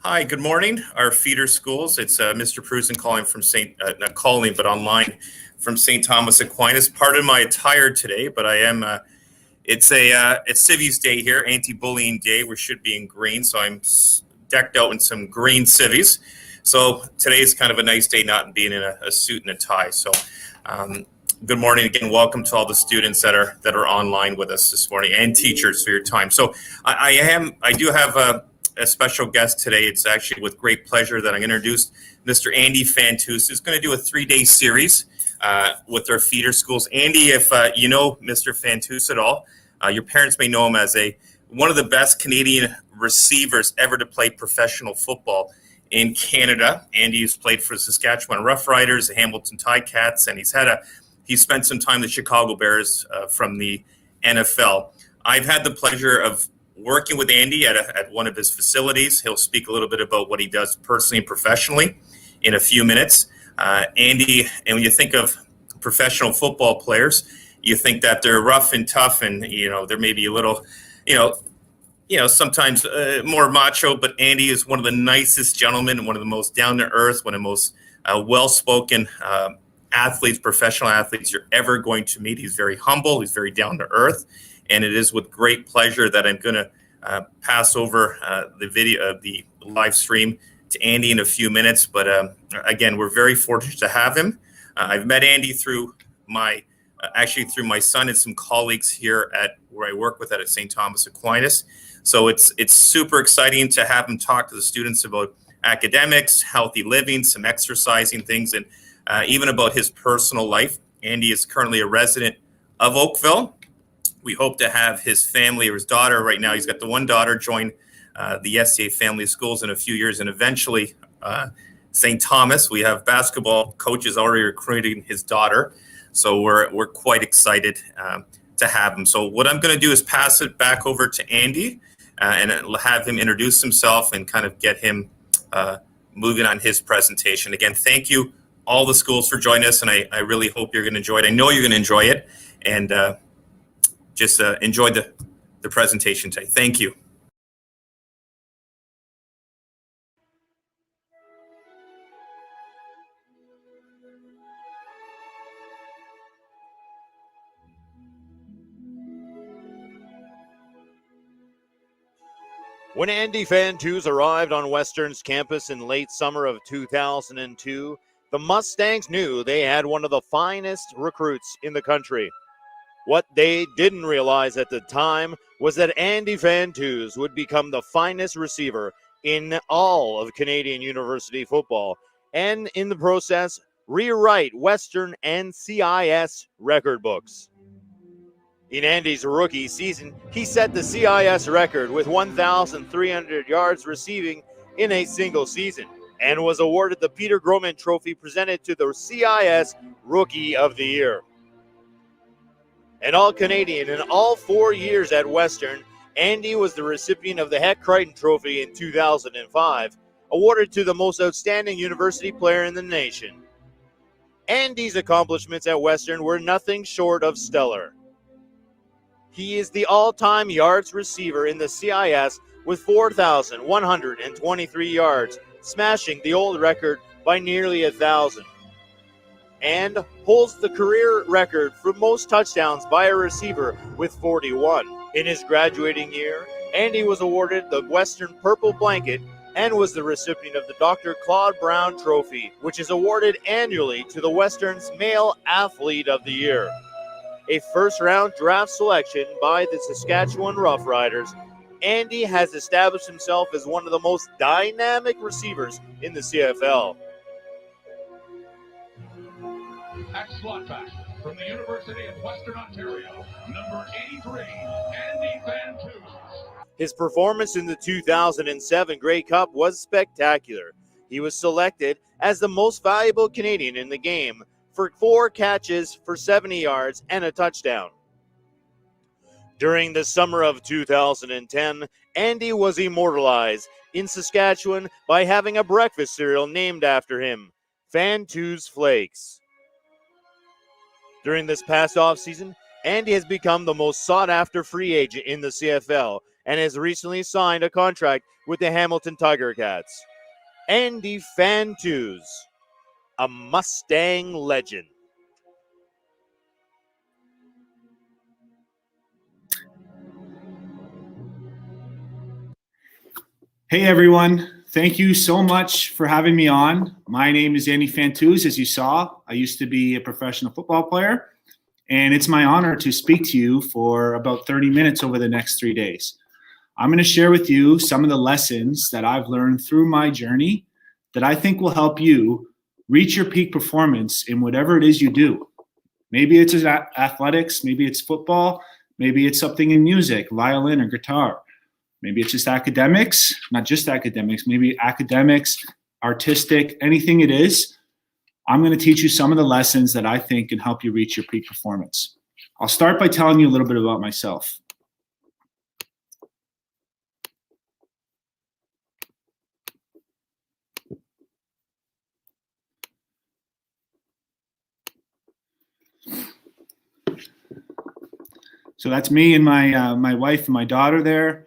Hi, good morning. Our feeder schools. It's Mr. Prusen calling from not calling, but online from St. Thomas Aquinas. Pardon my attire today, but I am. It's Civvies Day here, Anti-Bullying Day. We should be in green, so I'm decked out in some green civvies. So today is kind of a nice day, not being in a suit and a tie. So, good morning again. Welcome to all the students that are online with us this morning, and teachers for your time. So I do have a special guest today. It's actually with great pleasure that I'm going to introduce Mr. Andy Fantuz, who's going to do a 3-day series with our feeder schools. Andy, if you know Mr. Fantuz at all, your parents may know him as one of the best Canadian receivers ever to play professional football in Canada. Andy's played for the Saskatchewan Roughriders, the Hamilton Ticats, and he's spent some time with the Chicago Bears from the NFL. I've had the pleasure of working with Andy at one of his facilities. He'll speak a little bit about what he does personally and professionally in a few minutes. Andy, and when you think of professional football players, you think that they're rough and tough, and they're maybe a little, sometimes more macho. But Andy is one of the nicest gentlemen, one of the most down to earth, one of the most well-spoken professional athletes you're ever going to meet. He's very humble. He's very down to earth. And it is with great pleasure that I'm going to pass over the live stream to Andy in a few minutes. But again, we're very fortunate to have him. I've met Andy through my son and some colleagues here at where I work with at St. Thomas Aquinas. So it's super exciting to have him talk to the students about academics, healthy living, some exercising things, and even about his personal life. Andy is currently a resident of Oakville. We hope to have his family or his daughter. Right now, he's got the one daughter join the SCA Family Schools in a few years, and eventually St. Thomas. We have basketball coaches already recruiting his daughter, so we're quite excited to have him. So what I'm going to do is pass it back over to Andy and have him introduce himself and kind of get him moving on his presentation. Again, thank you all the schools for joining us, and I really hope you're going to enjoy it. I know you're going to enjoy it, and just enjoy the presentation today. Thank you. When Andy Fantuz arrived on Western's campus in late summer of 2002, the Mustangs knew they had one of the finest recruits in the country. What they didn't realize at the time was that Andy Fantuz would become the finest receiver in all of Canadian university football, and in the process, rewrite Western and CIS record books. In Andy's rookie season, he set the CIS record with 1,300 yards receiving in a single season and was awarded the Peter Groman Trophy presented to the CIS Rookie of the Year. An All-Canadian in all 4 years at Western, Andy was the recipient of the Heck Crichton Trophy in 2005, awarded to the most outstanding university player in the nation. Andy's accomplishments at Western were nothing short of stellar. He is the all-time yards receiver in the CIS with 4,123 yards, smashing the old record by nearly 1,000. And holds the career record for most touchdowns by a receiver with 41. In his graduating year, Andy was awarded the Western Purple Blanket and was the recipient of the Dr. Claude Brown Trophy, which is awarded annually to the Western's Male Athlete of the Year. A first-round draft selection by the Saskatchewan Roughriders, Andy has established himself as one of the most dynamic receivers in the CFL. At slot back from the University of Western Ontario, number 83, Andy Fantuz. His performance in the 2007 Grey Cup was spectacular. He was selected as the most valuable Canadian in the game for 4 catches for 70 yards and a touchdown. During the summer of 2010, Andy was immortalized in Saskatchewan by having a breakfast cereal named after him, Fantuz Flakes. During this past offseason, Andy has become the most sought-after free agent in the CFL and has recently signed a contract with the Hamilton Tiger Cats. Andy Fantuz, a Mustang legend. Hey everyone, thank you so much for having me on. My name is Andy Fantuz. As you saw, I used to be a professional football player, and it's my honor to speak to you for about 30 minutes over the next 3 days. I'm going to share with you some of the lessons that I've learned through my journey that I think will help you reach your peak performance in whatever it is you do. Maybe it's athletics, maybe it's football, maybe it's something in music, violin or guitar. Maybe it's just academics, not just academics, maybe academics, artistic, anything it is. I'm going to teach you some of the lessons that I think can help you reach your peak performance. I'll start by telling you a little bit about myself. So that's me and my wife and my daughter there.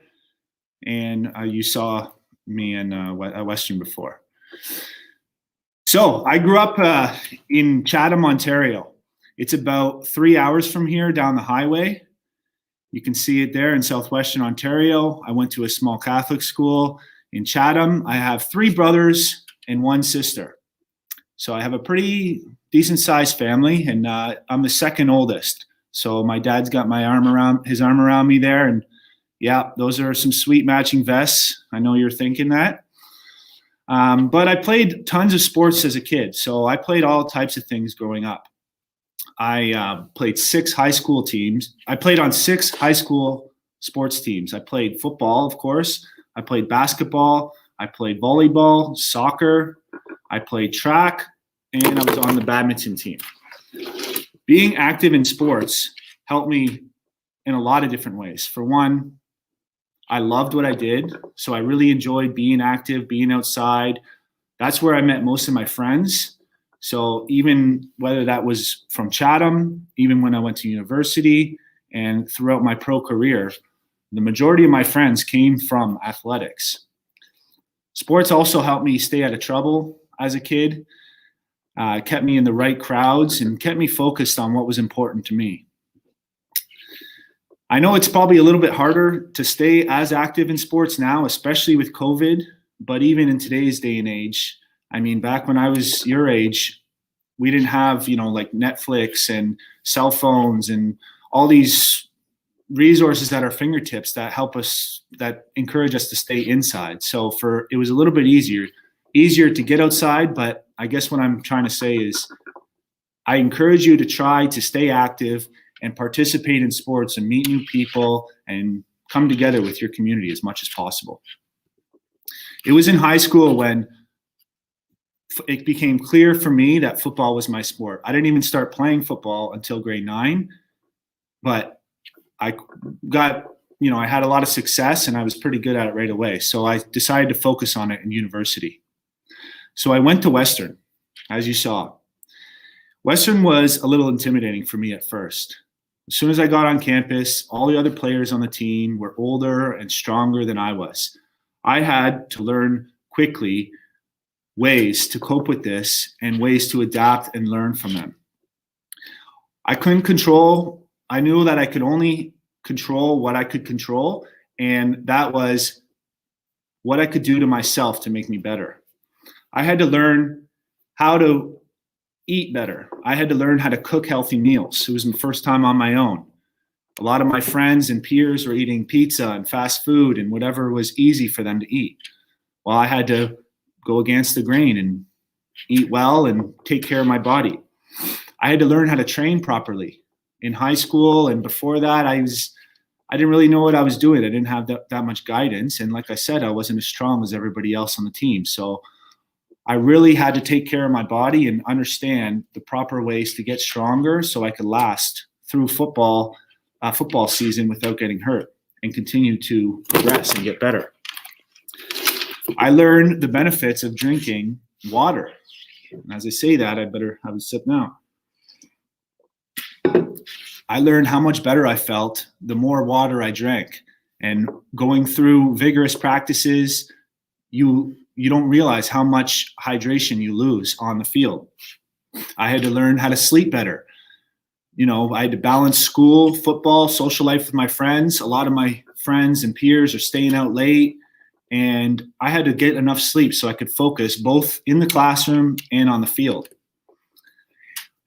And you saw me in Western before. So I grew up in Chatham, Ontario. It's about 3 hours from here down the highway. You can see it there in southwestern Ontario. I went to a small Catholic school in Chatham. I have 3 brothers and 1 sister. So I have a pretty decent sized family, and I'm the second oldest. So my dad's got his arm around me there, and yeah, those are some sweet matching vests. I know you're thinking that. But I played tons of sports as a kid. So I played all types of things growing up. I played 6 high school teams. I played on 6 high school sports teams. I played football, of course. I played basketball. I played volleyball, soccer. I played track, and I was on the badminton team. Being active in sports helped me in a lot of different ways. For one, I loved what I did, so I really enjoyed being active, being outside. That's where I met most of my friends. So even whether that was from Chatham, even when I went to university, and throughout my pro career, the majority of my friends came from athletics. Sports also helped me stay out of trouble as a kid, kept me in the right crowds, and kept me focused on what was important to me. I know it's probably a little bit harder to stay as active in sports now, especially with COVID, but even in today's day and age, I mean, back when I was your age, we didn't have, like Netflix and cell phones and all these resources at our fingertips that help us, that encourage us to stay inside. So it was a little bit easier to get outside, but I guess what I'm trying to say is I encourage you to try to stay active and participate in sports and meet new people and come together with your community as much as possible. It was in high school when it became clear for me that football was my sport. I didn't even start playing football until grade 9, but I had a lot of success and I was pretty good at it right away. So I decided to focus on it in university. So I went to Western, as you saw. Western was a little intimidating for me at first. As soon as I got on campus, all the other players on the team were older and stronger than I was. I had to learn quickly ways to cope with this and ways to adapt and learn from them. I knew that I could only control what I could control, and that was what I could do to myself to make me better. I had to learn how to eat better. I had to learn how to cook healthy meals. It was my first time on my own. A lot of my friends and peers were eating pizza and fast food and whatever was easy for them to eat. Well, I had to go against the grain and eat well and take care of my body. I had to learn how to train properly. In high school and before that, I didn't really know what I was doing. I didn't have that much guidance. And like I said, I wasn't as strong as everybody else on the team. So I really had to take care of my body and understand the proper ways to get stronger so I could last through football season without getting hurt and continue to progress and get better. I learned the benefits of drinking water. And as I say that, I better have a sip now. I learned how much better I felt the more water I drank. And going through vigorous practices, you don't realize how much hydration you lose on the field. I had to learn how to sleep better. I had to balance school, football, social life with my friends. A lot of my friends and peers are staying out late, and I had to get enough sleep so I could focus both in the classroom and on the field.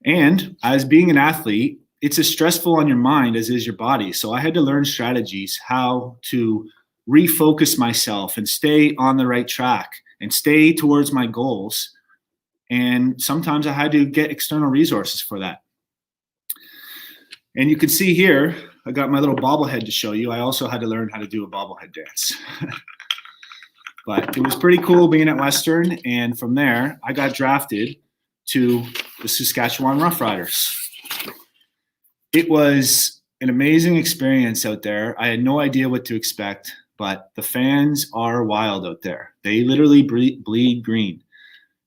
And as being an athlete, it's as stressful on your mind as is your body. So I had to learn strategies, how to refocus myself and stay on the right track and stay towards my goals. And sometimes I had to get external resources for that. And you can see here, I got my little bobblehead to show you. I also had to learn how to do a bobblehead dance. But it was pretty cool being at Western. And from there, I got drafted to the Saskatchewan Roughriders. It was an amazing experience out there. I had no idea what to expect, but the fans are wild out there. They literally bleed green.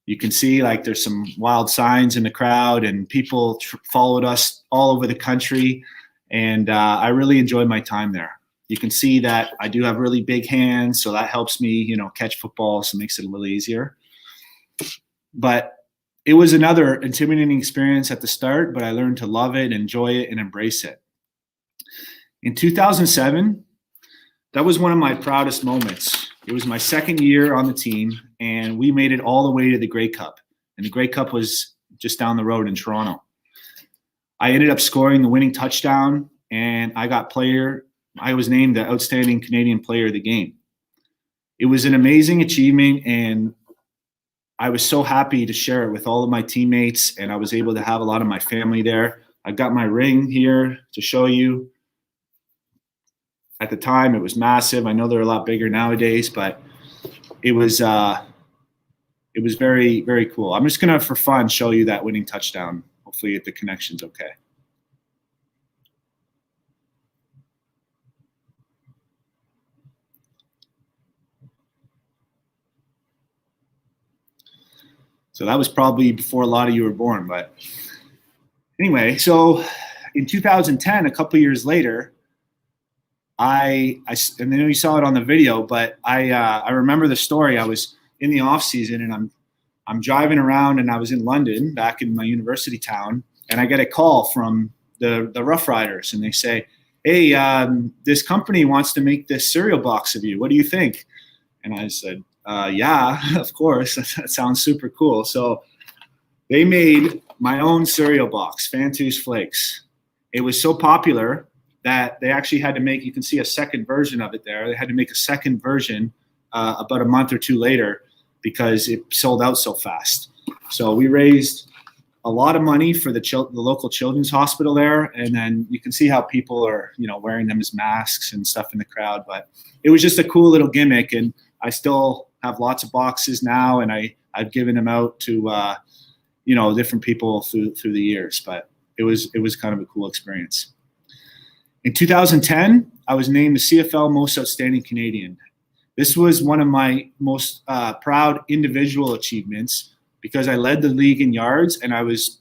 You can see like there's some wild signs in the crowd, and people followed us all over the country. And I really enjoyed my time there. You can see that I do have really big hands, so that helps me, catch football, so it makes it a little easier. But it was another intimidating experience at the start, but I learned to love it, enjoy it, and embrace it. In 2007, that was one of my proudest moments. It was my second year on the team, and we made it all the way to the Grey Cup. And the Grey Cup was just down the road in Toronto. I ended up scoring the winning touchdown, and I was named the Outstanding Canadian Player of the Game. It was an amazing achievement, and I was so happy to share it with all of my teammates, and I was able to have a lot of my family there. I got my ring here to show you. At the time, it was massive. I know they're a lot bigger nowadays, but it was very, very cool. I'm just gonna, for fun, show you that winning touchdown. Hopefully the connection's okay. So that was probably before a lot of you were born, but anyway, so in 2010, a couple years later, and I know you saw it on the video, but I remember the story. I was in the off season, and I'm driving around, and I was in London, back in my university town, and I get a call from the Roughriders, and they say, "Hey, this company wants to make this cereal box of you. What do you think?" And I said, "Yeah, of course. That sounds super cool." So they made my own cereal box, Fantus Flakes. It was so popular that they actually had to make, you can see a second version of it there. They had to make a second version about a month or two later because it sold out so fast. So we raised a lot of money for the local children's hospital there. And then you can see how people are, wearing them as masks and stuff in the crowd. But it was just a cool little gimmick. And I still have lots of boxes now, and I've given them out to, different people through the years. But it was kind of a cool experience. In 2010, I was named the CFL Most Outstanding Canadian. This was one of my most proud individual achievements because I led the league in yards, and I was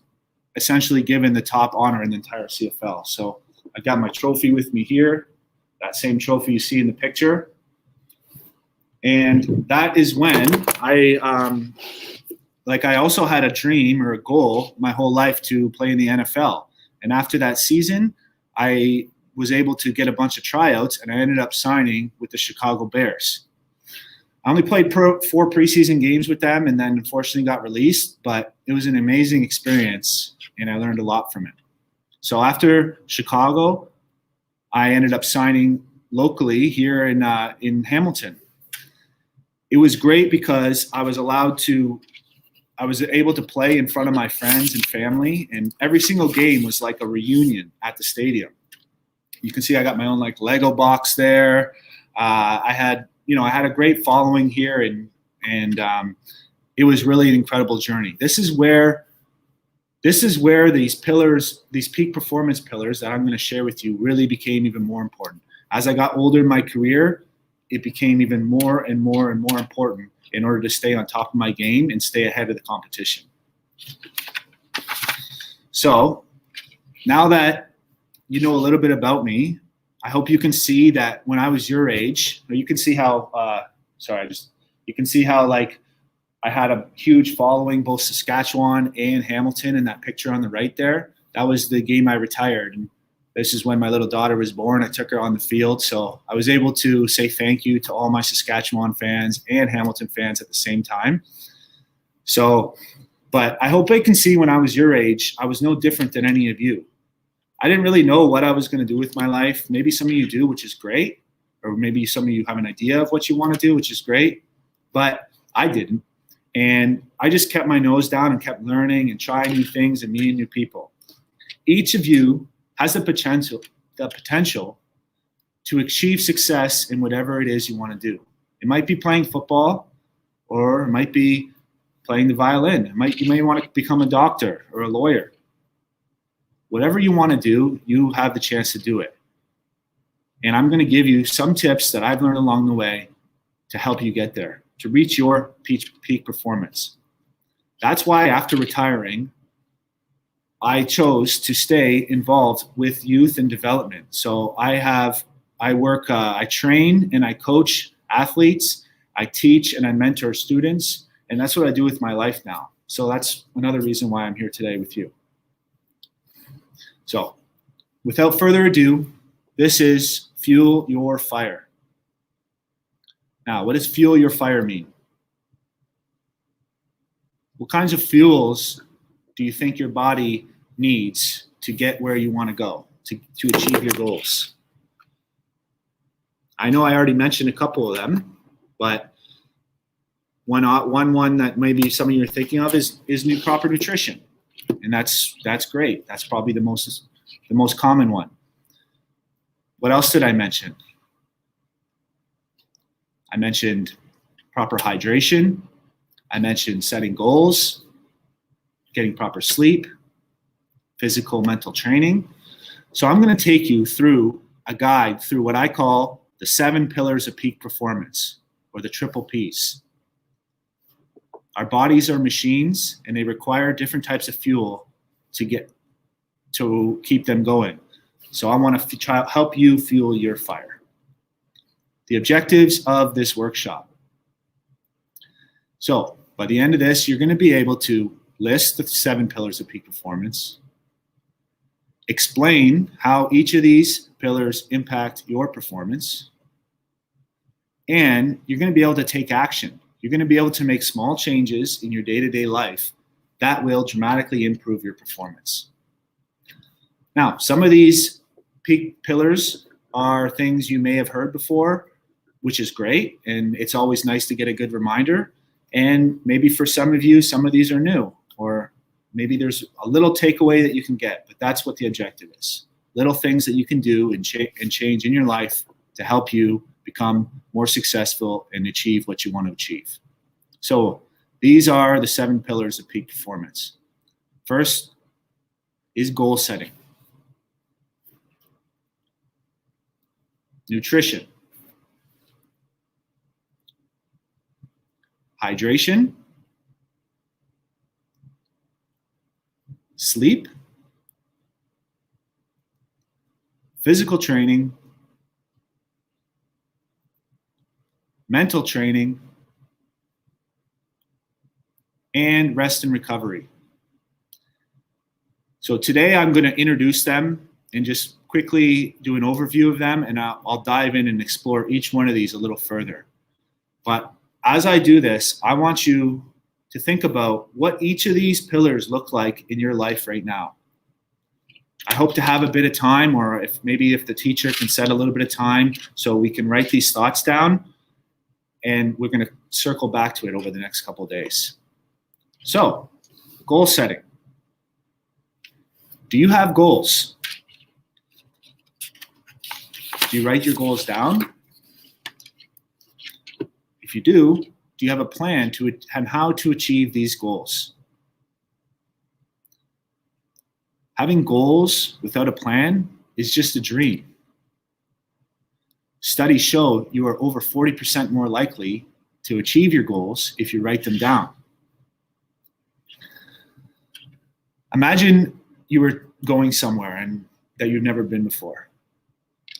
essentially given the top honor in the entire CFL. So I got my trophy with me here, that same trophy you see in the picture. And that is when I also had a dream or a goal my whole life to play in the NFL. And after that season, I was able to get a bunch of tryouts, and I ended up signing with the Chicago Bears. I only played 4 preseason games with them, and then unfortunately got released, but it was an amazing experience, and I learned a lot from it. So after Chicago, I ended up signing locally here in Hamilton. It was great because I was able to play in front of my friends and family, and every single game was like a reunion at the stadium. You can see I got my own Lego box there. I had a great following here, and it was really an incredible journey. This is where these pillars, these peak performance pillars that I'm going to share with you, really became even more important. As I got older in my career, it became even more and more and more important in order to stay on top of my game and stay ahead of the competition. So now that you know a little bit about me, I hope you can see that when I was your age, or you can see how, you can see how like I had a huge following, both Saskatchewan and Hamilton in that picture on the right there. That was the game I retired. And this is when my little daughter was born. I took her on the field. So I was able to say thank you to all my Saskatchewan fans and Hamilton fans at the same time. So, but I hope I can see when I was your age, I was no different than any of you. I didn't really know what I was going to do with my life. Maybe some of you do, which is great. Or maybe some of you have an idea of what you want to do, which is great. But I didn't. And I just kept my nose down and kept learning and trying new things and meeting new people. Each of you has the potential to achieve success in whatever it is you want to do. It might be playing football, or it might be playing the violin. You may want to become a doctor or a lawyer. Whatever you want to do, you have the chance to do it. And I'm going to give you some tips that I've learned along the way to help you get there, to reach your peak performance. That's why after retiring, I chose to stay involved with youth and development. So I train and I coach athletes, I teach and I mentor students, and that's what I do with my life now. So that's another reason why I'm here today with you. So without further ado, this is Fuel Your Fire. Now, what does fuel your fire mean? What kinds of fuels do you think your body needs to get where you want to go, to achieve your goals? I know I already mentioned a couple of them, but one that maybe some of you are thinking of is proper nutrition. And that's great. That's probably the most common one. What else did I mention? I mentioned proper hydration. I mentioned setting goals, getting proper sleep, physical, mental training. So I'm going to take you through a guide through what I call the 7 pillars of peak performance, or the triple Ps. Our bodies are machines, and they require different types of fuel to keep them going. So I want to help you fuel your fire. The objectives of this workshop. So by the end of this, you're going to be able to list the 7 pillars of peak performance, explain how each of these pillars impact your performance, and you're going to be able to take action. You're going to be able to make small changes in your day-to-day life that will dramatically improve your performance. Now, some of these peak pillars are things you may have heard before, which is great, and it's always nice to get a good reminder. And maybe for some of you, some of these are new, or maybe there's a little takeaway that you can get, but that's what the objective is. Little things that you can do and change in your life to help you become more successful and achieve what you want to achieve. So these are the 7 pillars of peak performance. First is goal setting. Nutrition. Hydration. Sleep. Physical training. Mental training. And rest and recovery. So today I'm going to introduce them and just quickly do an overview of them, and I'll dive in and explore each one of these a little further. But as I do this, I want you to think about what each of these pillars look like in your life right now. I hope to have a bit of time, or if the teacher can set a little bit of time so we can write these thoughts down, and we're going to circle back to it over the next couple of days. So, goal setting. Do you have goals? Do you write your goals down? If you do you have a plan on how to achieve these goals? Having goals without a plan is just a dream. Studies show you are over 40% more likely to achieve your goals if you write them down. Imagine you were going somewhere and that you've never been before.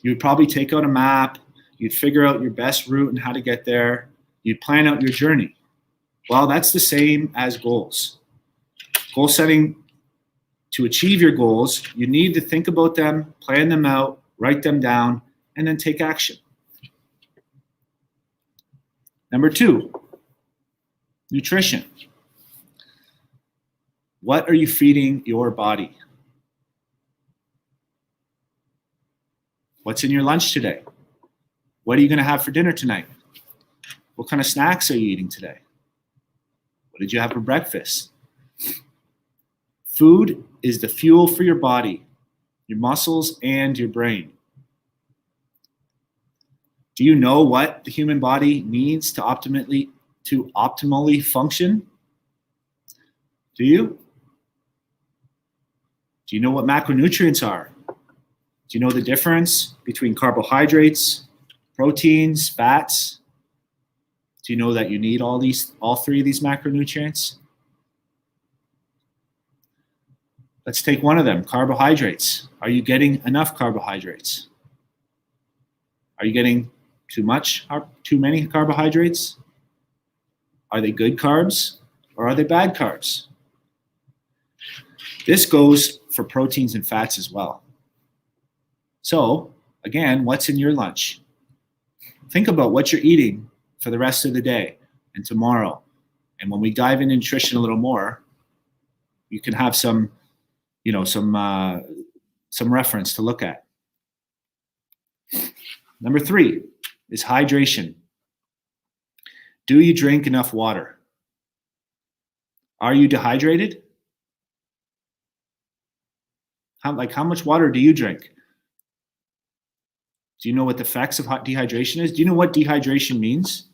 You would probably take out a map. You'd figure out your best route and how to get there. You'd plan out your journey. Well, that's the same as goals. Goal setting, to achieve your goals, you need to think about them, plan them out, write them down, and then take action. Number 2, nutrition. What are you feeding your body? What's in your lunch today? What are you going to have for dinner tonight? What kind of snacks are you eating today? What did you have for breakfast? Food is the fuel for your body, your muscles, and your brain. Do you know what the human body needs to optimally function? Do you? Do you know what macronutrients are? Do you know the difference between carbohydrates, proteins, fats? Do you know that you need all 3 of these macronutrients? Let's take one of them, carbohydrates. Are you getting enough carbohydrates? Are you getting too many carbohydrates? Are they good carbs or are they bad carbs? This goes for proteins and fats as well. So, again, what's in your lunch? Think about what you're eating for the rest of the day and tomorrow. And when we dive into nutrition a little more, you can have some reference to look at. Number 3 is hydration. Do you drink enough water? Are you dehydrated? How much water do you drink? Do you know what the effects of dehydration is? Do you know what dehydration means?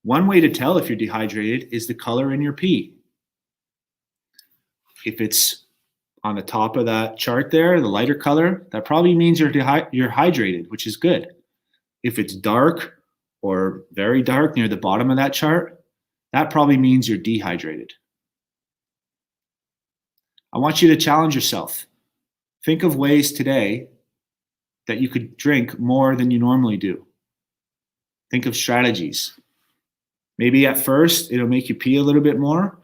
One way to tell if you're dehydrated is the color in your pee. If it's on the top of that chart there, the lighter color, that probably means you're hydrated, which is good. If it's dark or very dark near the bottom of that chart, that probably means you're dehydrated. I want you to challenge yourself. Think of ways today that you could drink more than you normally do. Think of strategies. Maybe at first it'll make you pee a little bit more,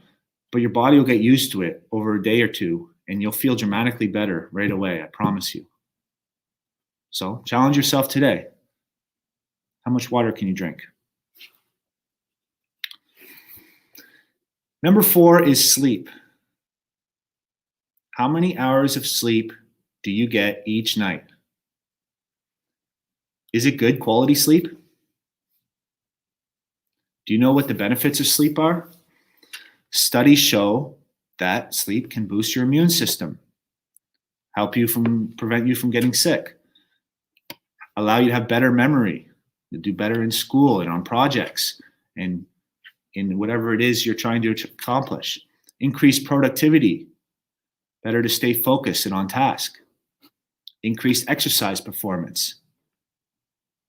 but your body will get used to it over a day or two, and you'll feel dramatically better right away, I promise you. So challenge yourself today. How much water can you drink? Number 4 is sleep. How many hours of sleep do you get each night? Is it good quality sleep? Do you know what the benefits of sleep are? Studies show that sleep can boost your immune system, prevent you from getting sick, allow you to have better memory, to do better in school and on projects and in whatever it is you're trying to accomplish, increase productivity, better to stay focused and on task, increase exercise performance,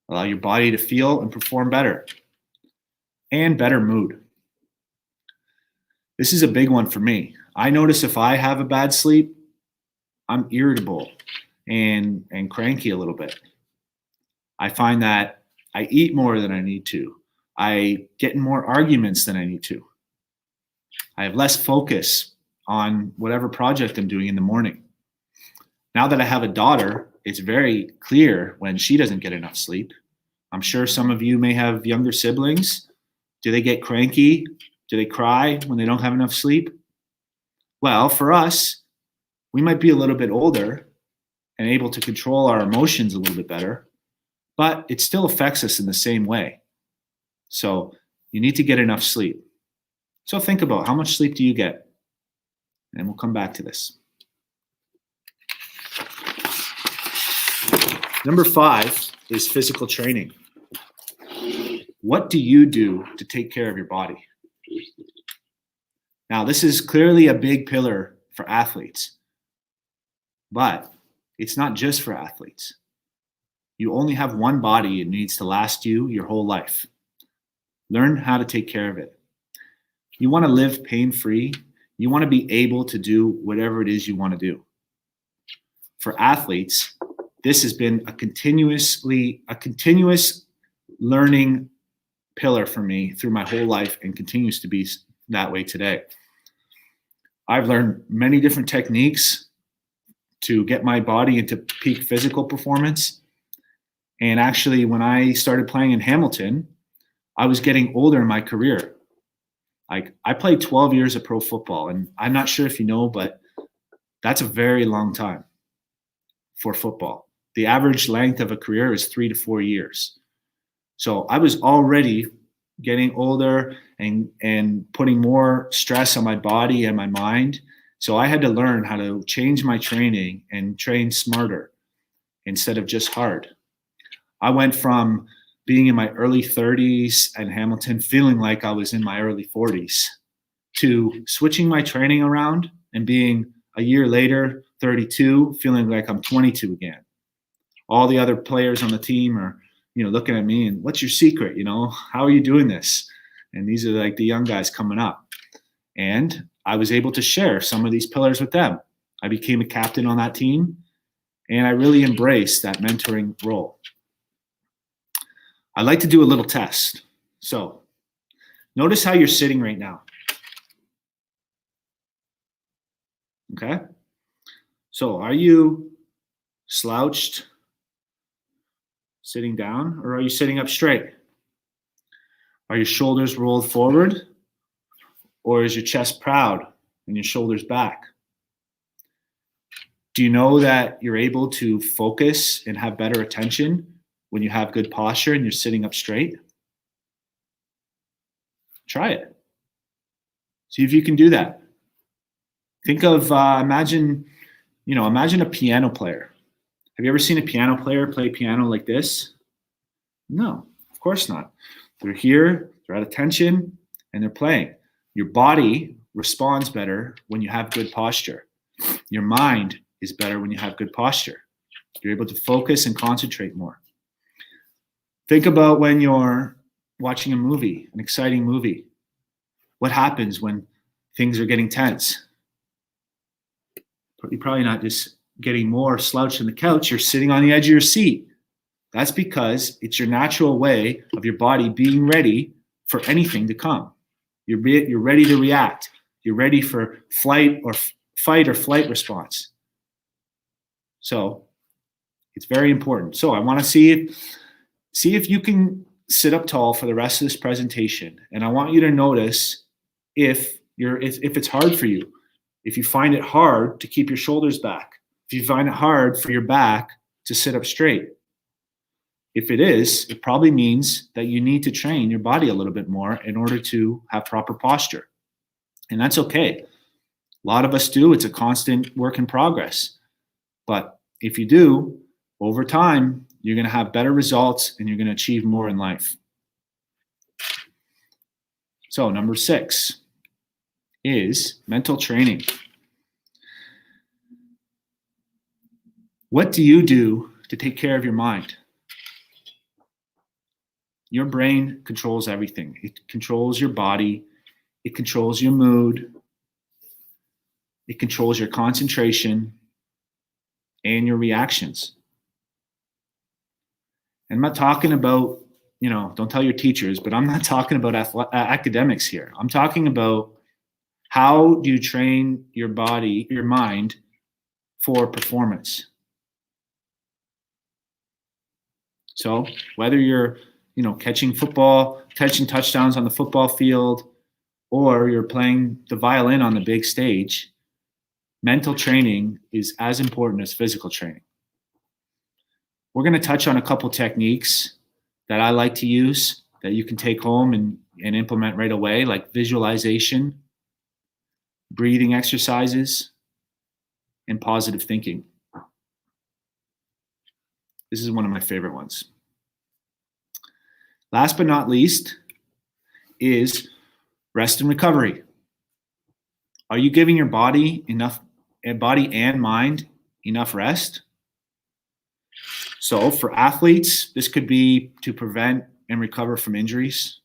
allow your body to feel and perform better, and better mood. This is a big one for me. I notice if I have a bad sleep, I'm irritable and cranky a little bit. I find that I eat more than I need to. I get in more arguments than I need to. I have less focus on whatever project I'm doing in the morning. Now that I have a daughter, it's very clear when she doesn't get enough sleep. I'm sure some of you may have younger siblings. Do they get cranky? Do they cry when they don't have enough sleep? Well, for us, we might be a little bit older and able to control our emotions a little bit better, but it still affects us in the same way. So you need to get enough sleep. So think about how much sleep do you get? And we'll come back to this. Number 5 is physical training. What do you do to take care of your body? Now, this is clearly a big pillar for athletes, but it's not just for athletes. You only have one body. It needs to last you your whole life. Learn how to take care of it. You want to live pain-free. You want to be able to do whatever it is you want to do. for athletes, this has been a continuous learning pillar for me through my whole life and continues to be that way today. I've learned many different techniques to get my body into peak physical performance. And actually, when I started playing in Hamilton, I was getting older in my career. Like, I played 12 years of pro football, and I'm not sure if you know, but that's a very long time for football. The average length of a career is 3 to 4 years. So I was already getting older and putting more stress on my body and my mind. So I had to learn how to change my training and train smarter instead of just hard. I went from being in my early 30s in Hamilton, feeling like I was in my early 40s, to switching my training around and being a year later, 32, feeling like I'm 22 again. All the other players on the team are, looking at me and, what's your secret? How are you doing this? And these are like the young guys coming up. And I was able to share some of these pillars with them. I became a captain on that team, and I really embraced that mentoring role. I'd like to do a little test. So notice how you're sitting right now. Okay? So are you slouched, sitting down, or are you sitting up straight? Are your shoulders rolled forward, or is your chest proud and your shoulders back? Do you know that you're able to focus and have better attention when you have good posture and you're sitting up straight? Try it. See if you can do that. Think of, imagine a piano player. Have you ever seen a piano player play piano like this? No, of course not. They're here, they're at attention, and they're playing. Your body responds better when you have good posture. Your mind is better when you have good posture. You're able to focus and concentrate more. Think about when you're watching a movie, an exciting movie. What happens when things are getting tense? You're probably not just getting more slouched on the couch, you're sitting on the edge of your seat. That's because it's your natural way of your body being ready for anything to come. You're ready to react. You're ready for fight or flight response. So it's very important. So I want to see if you can sit up tall for the rest of this presentation. And I want you to notice if it's hard for you, if you find it hard to keep your shoulders back, if you find it hard for your back to sit up straight. If it is, it probably means that you need to train your body a little bit more in order to have proper posture. And that's okay. A lot of us do. It's a constant work in progress. But if you do, over time, you're going to have better results and you're going to achieve more in life. So number 6 is mental training. What do you do to take care of your mind? Your brain controls everything. It controls your body. It controls your mood. It controls your concentration and your reactions. And I'm not talking about, don't tell your teachers, but I'm not talking about academics here. I'm talking about how do you train your body, your mind for performance. So whether you're, catching touchdowns on the football field, or you're playing the violin on the big stage, mental training is as important as physical training. We're going to touch on a couple techniques that I like to use that you can take home and implement right away, like visualization, breathing exercises, and positive thinking. This is one of my favorite ones. Last but not least is rest and recovery. Are you giving your body and mind enough rest? So for athletes, this could be to prevent and recover from injuries,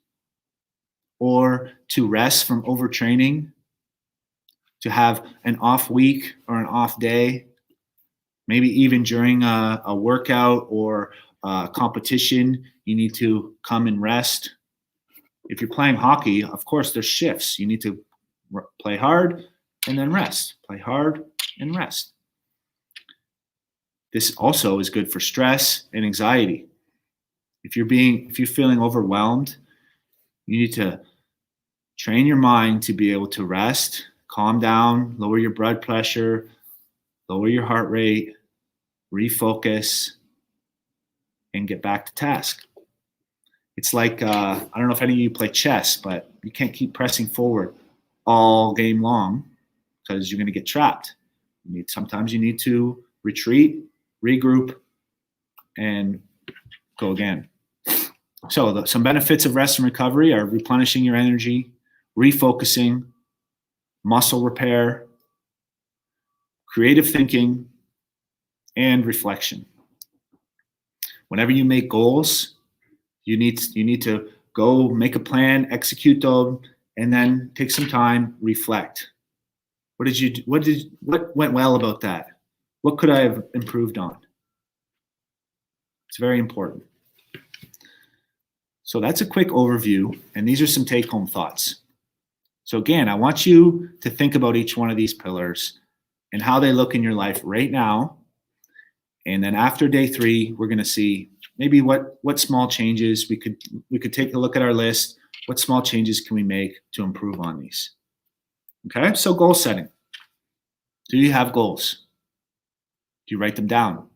or to rest from overtraining, to have an off week or an off day. Maybe even during a workout or a competition, you need to come and rest. If you're playing hockey, of course, there's shifts. You need to play hard and then rest. Play hard and rest. This also is good for stress and anxiety. If you're feeling overwhelmed, you need to train your mind to be able to rest, calm down, lower your blood pressure, lower your heart rate, refocus, and get back to task. It's like, I don't know if any of you play chess, but you can't keep pressing forward all game long because you're going to get trapped. Sometimes you need to retreat, regroup, and go again. So some benefits of rest and recovery are replenishing your energy, refocusing, muscle repair, creative thinking, and reflection. Whenever you make goals, you need to go make a plan, execute them, and then take some time, reflect. What went well about that? What could I have improved on? It's very important. So that's a quick overview, and these are some take-home thoughts. So again, I want you to think about each one of these pillars and how they look in your life right now. And then after day 3, we're going to see maybe what small changes we could take a look at our list. What small changes can we make to improve on these? Okay, so goal setting. Do you have goals? Do you write them down?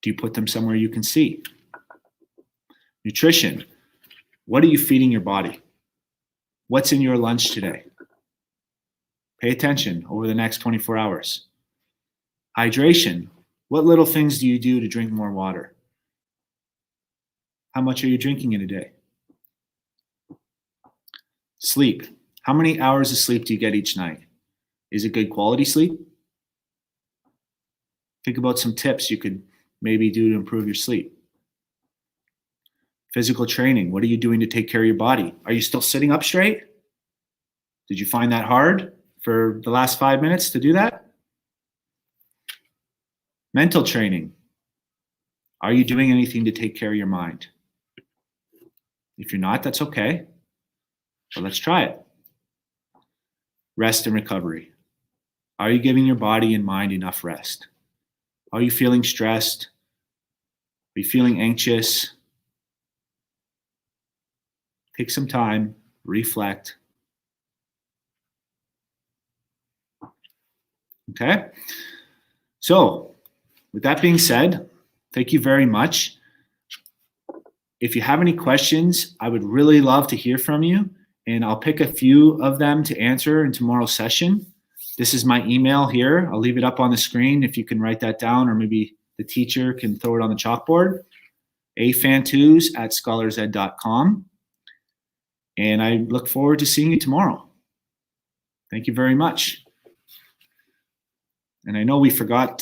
Do you put them somewhere you can see? Nutrition. What are you feeding your body? What's in your lunch today? Pay attention over the next 24 hours. Hydration. What little things do you do to drink more water? How much are you drinking in a day? Sleep. How many hours of sleep do you get each night? Is it good quality sleep? Think about some tips you could maybe do to improve your sleep. Physical training. What are you doing to take care of your body? Are you still sitting up straight? Did you find that hard for the last 5 minutes to do that? Mental training. Are you doing anything to take care of your mind? If you're not, that's okay. But let's try it. Rest and recovery. Are you giving your body and mind enough rest? Are you feeling stressed? Are you feeling anxious? Take some time, reflect. Okay? So, with that being said, thank you very much. If you have any questions, I would really love to hear from you, and I'll pick a few of them to answer in tomorrow's session. This is my email here. I'll leave it up on the screen if you can write that down, or maybe the teacher can throw it on the chalkboard. afantus@scholarsed.com. And I look forward to seeing you tomorrow. Thank you very much. And I know we forgot